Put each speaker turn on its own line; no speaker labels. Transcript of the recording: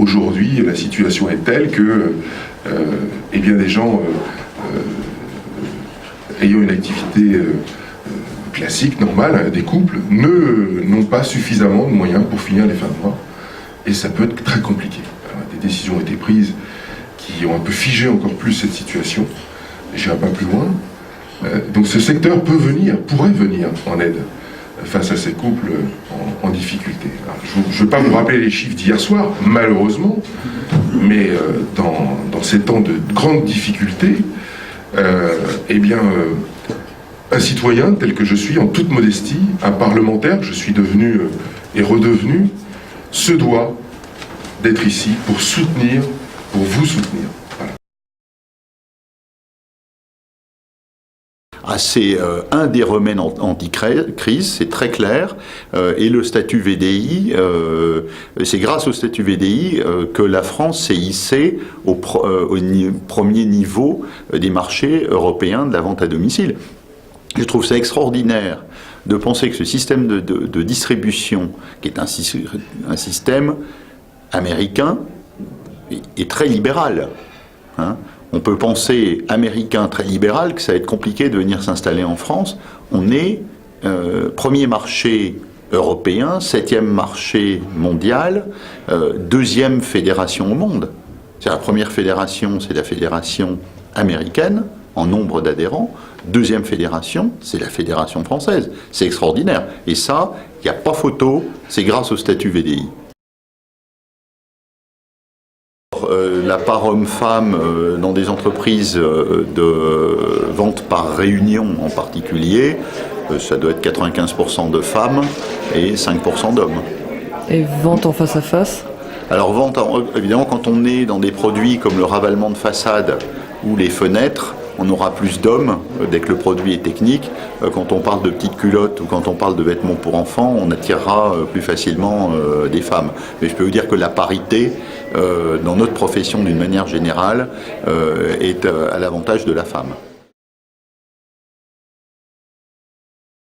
aujourd'hui, la situation est telle que eh bien, des gens ayant une activité classique, normale, des couples, n'ont pas suffisamment de moyens pour finir les fins de mois. Et ça peut être très compliqué. Alors, des décisions ont été prises qui ont un peu figé encore plus cette situation. J'irai pas plus loin. Donc ce secteur pourrait venir en aide face à ces couples en difficulté. Alors, je ne veux pas vous rappeler les chiffres d'hier soir, malheureusement, mais dans ces temps de grande difficulté, eh bien, un citoyen tel que je suis, en toute modestie, un parlementaire que je suis devenu et redevenu, se doit d'être ici pour vous soutenir. Voilà.
C'est un des remèdes anti-crise, c'est très clair, et le statut VDI, c'est grâce au statut VDI que la France s'est hissée au premier niveau des marchés européens de la vente à domicile. Je trouve ça extraordinaire de penser que ce système de distribution, qui est un système américain, est très libéral. Hein. On peut penser américain très libéral, que ça va être compliqué de venir s'installer en France. On est premier marché européen, 7e marché mondial, 2e fédération au monde. La première fédération, c'est la fédération américaine, en nombre d'adhérents. 2e fédération, c'est la fédération française. C'est extraordinaire. Et ça, il n'y a pas photo, c'est grâce au statut VDI. La part homme-femme dans des entreprises de vente par réunion en particulier, ça doit être 95% de femmes et 5% d'hommes.
Et vente en face à face ?
Alors vente, évidemment, quand on est dans des produits comme le ravalement de façade ou les fenêtres, on aura plus d'hommes dès que le produit est technique. Quand on parle de petites culottes ou quand on parle de vêtements pour enfants, on attirera plus facilement des femmes. Mais je peux vous dire que la parité, dans notre profession d'une manière générale, est à l'avantage de la femme.